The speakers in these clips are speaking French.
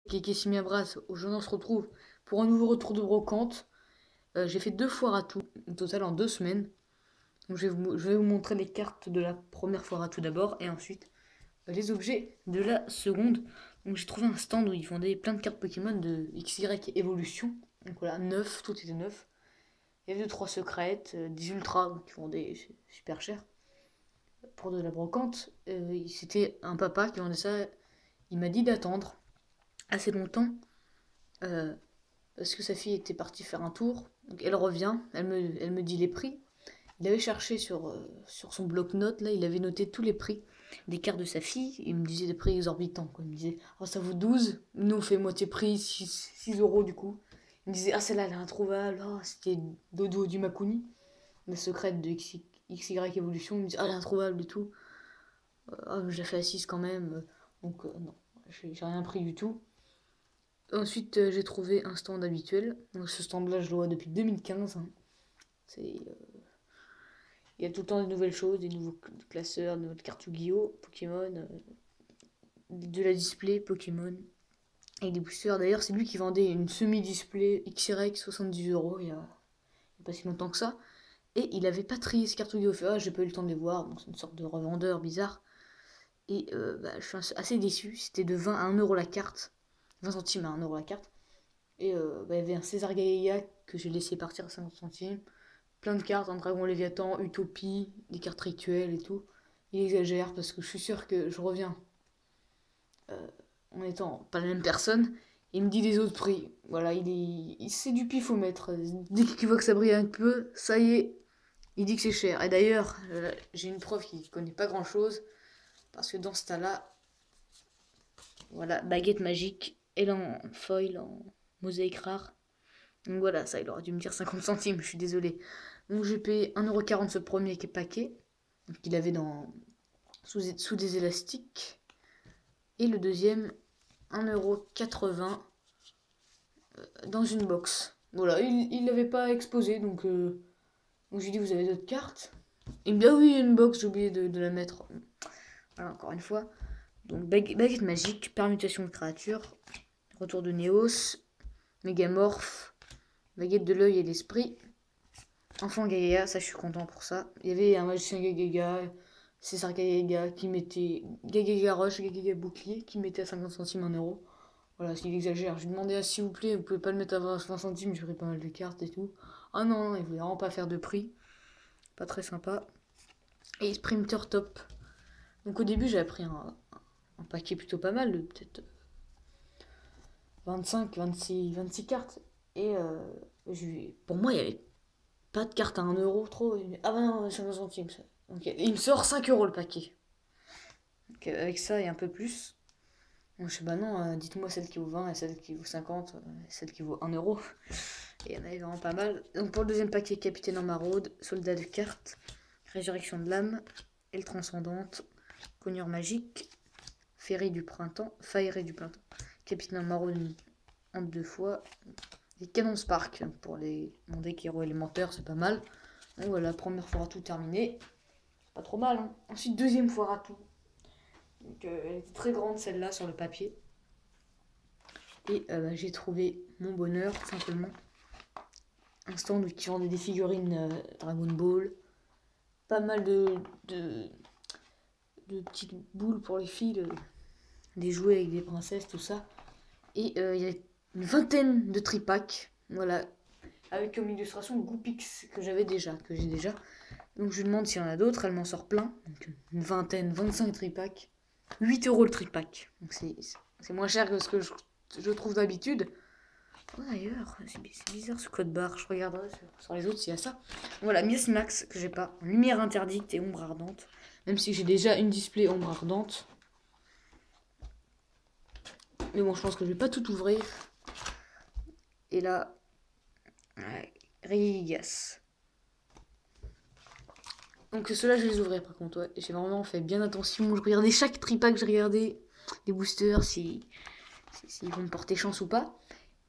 Kekesimi Brass, aujourd'hui on se retrouve pour un nouveau retour de brocante. J'ai fait 2 foires à tout, au total en 2 semaines. Donc je vais vous montrer les cartes de la première foire à tout d'abord, et ensuite les objets de la seconde. Donc j'ai trouvé un stand où ils vendaient plein de cartes Pokémon de XY Evolution. Donc voilà, 9, tout était neuf. Il y avait 2-3 secrètes, des ultras qui vendaient super cher. Pour de la brocante, c'était un papa qui vendait ça. Il m'a dit d'attendre assez longtemps. euh, Parce que sa fille était partie faire un tour. Donc elle revient, elle me dit les prix. Il avait cherché sur son bloc-notes, là, il avait noté tous les prix des cartes de sa fille. Il me disait des prix exorbitants, quoi. Il me disait, oh, ça vaut 12, nous on fait moitié prix, 6 euros du coup. Il me disait, ah, celle-là elle est introuvable, oh, c'était Dodo du Makuni, la secrète de XY Evolution. Il me disait, ah, elle est introuvable et tout. Ah, je la fais à 6 quand même. Donc, non, j'ai rien pris du tout. Ensuite, j'ai trouvé un stand habituel. Donc, ce stand-là, je le vois depuis 2015. Hein. Il y a tout le temps des nouvelles choses, des nouveaux classeurs, de nouvelles cartes Yu-Gi-Oh, Pokémon, de la display Pokémon, et des boosters. D'ailleurs, c'est lui qui vendait une semi-display XY 70 euros il y a pas si longtemps que ça. Et il avait pas trié ses cartes Yu-Gi-Oh! Fait, ah, j'ai pas eu le temps de les voir. Donc, c'est une sorte de revendeur bizarre. Et je suis assez déçu. C'était de 20 à 1 euro la carte. 20 centimes à 1 euro la carte. Et il y avait un César Gaïa que j'ai laissé partir à 50 centimes. Plein de cartes, un Dragon Léviathan, Utopie, des cartes rituelles et tout. Il exagère parce que je suis sûr que je reviens en étant pas la même personne. Il me dit des autres prix. Voilà, c'est du pifomètre. Dès qu'il voit que ça brille un peu, ça y est, il dit que c'est cher. Et d'ailleurs, j'ai une preuve qu'il connaît pas grand chose. Parce que dans ce tas-là, voilà, baguette magique, elle en foil, en mosaïque rare. Donc voilà, ça, il aurait dû me dire 50 centimes, je suis désolé. Donc j'ai payé 1,40€ ce premier paquet, qu'il avait sous des élastiques. Et le deuxième, 1,80€ dans une box. Voilà, il l'avait pas exposé, donc j'ai dit, vous avez d'autres cartes? Il me dit, ah oui, une box, j'ai oublié de la mettre. Voilà, encore une fois. Donc baguette magique, permutation de créatures, retour de Néos, Mégamorph, baguette de l'œil et l'esprit, enfant Gaïa, ça je suis content pour ça. Il y avait un magicien Gaga, César Gaga qui mettait Gaga Roche, Gaga Bouclier qui mettait à 50 centimes 1 euro. Voilà, s'il exagère. Je lui demandais, ah, s'il vous plaît, vous pouvez pas le mettre à 20 centimes, j'aurais pas mal de cartes et tout. Ah non, il voulait vraiment pas faire de prix. Pas très sympa. Et Sprinter Top. Donc au début, j'ai pris un paquet plutôt pas mal, de peut-être 25, 26 cartes. Et pour moi, il y avait pas de carte à 1 euro trop. Ah bah non, 50 centimes. Ça. Donc, il me sort 5 euros le paquet. Donc, avec ça et un peu plus. Donc, je sais, bah non, dites-moi celle qui vaut 20 et celle qui vaut 50 et celle qui vaut 1 euro. Et il y en avait vraiment pas mal. Donc pour le deuxième paquet, Capitaine en maraude, Soldat de cartes, Résurrection de l'âme, Aile transcendante, Cognure magique, Fairé du printemps, Capitaine en maraude en 2 fois, et Canon Spark pour mon deck héros élémentaire, c'est pas mal. Donc voilà, première foire à tout terminée. Pas trop mal, hein. Ensuite, deuxième foire à tout. Donc, elle était très grande celle-là sur le papier. Et j'ai trouvé mon bonheur, simplement. Un stand qui vendait des figurines Dragon Ball. Pas mal de petites boules pour les filles. Des jouets avec des princesses, tout ça. Et il y a une vingtaine de tripacks. Voilà. Avec comme illustration Goopix que j'ai déjà. Donc je lui demande s'il y en a d'autres, elle m'en sort plein. Donc une vingtaine, 25 tripacks. 8 euros le tripack. Donc c'est moins cher que ce que je trouve d'habitude. Oh, d'ailleurs, c'est bizarre ce code barre. Je regarderai sur les autres s'il y a ça. Voilà, Miss Max que j'ai pas. Lumière interdite et ombre ardente. Même si j'ai déjà une display ombre ardente. Mais bon, je pense que je vais pas tout ouvrir. Et là, Rigas. Donc ceux-là, je les ouvrais par contre. Ouais. J'ai vraiment fait bien attention. Je regardais chaque tripack, je regardais les boosters, s'ils vont me porter chance ou pas.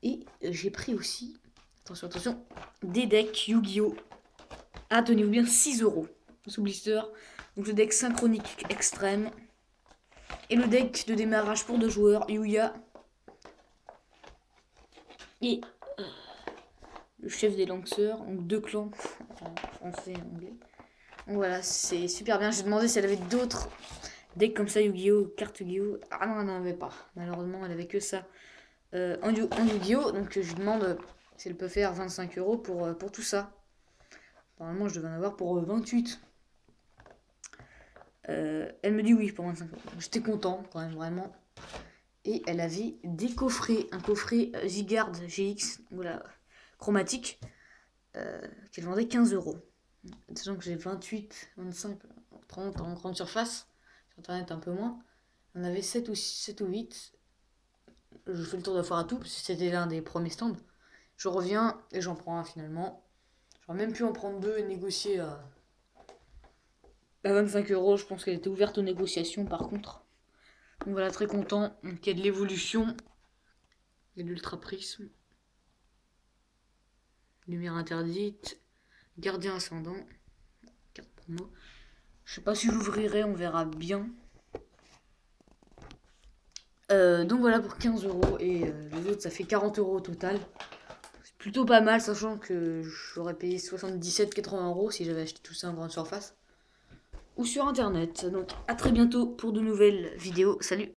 Et j'ai pris aussi, attention, des decks Yu-Gi-Oh! Ah, tenez-vous bien, 6 euros sous blister. Donc le deck synchronique extrême. Et le deck de démarrage pour 2 joueurs, Yuya. Et le chef des lanceurs, donc 2 clans en français et anglais. Donc voilà, c'est super bien. J'ai demandé si elle avait d'autres decks comme ça, Yu-Gi-Oh, cartes Yu-Gi-Oh. Ah non, elle n'en avait pas. Malheureusement, elle avait que ça en Yu-Gi-Oh. Donc je lui demande si elle peut faire 25 € pour tout ça. Normalement, je devais en avoir pour 28. Elle me dit oui pour 25 €. J'étais content quand même, vraiment. Et elle avait des coffrets. Un coffret Zygarde GX, voilà, chromatique, qu'elle vendait 15 €. Sachant que j'ai 28, 25, 30 en grande surface. Sur internet, un peu moins. On avait 7 ou 8. Je fais le tour de la foire à tout, parce que c'était l'un des premiers stands. Je reviens et j'en prends un finalement. J'aurais même pu en prendre 2 et négocier à 25 €. Je pense qu'elle était ouverte aux négociations par contre. Donc voilà, très content. Donc il y a de l'évolution. Il y a de l'ultra prisme. Lumière interdite. Gardien ascendant. Carte promo. Je sais pas si j'ouvrirai, on verra bien. Donc voilà pour 15 € et les autres ça fait 40 € au total. C'est plutôt pas mal, sachant que j'aurais payé 77,80 € si j'avais acheté tout ça en grande surface ou sur internet. Donc à très bientôt pour de nouvelles vidéos. Salut!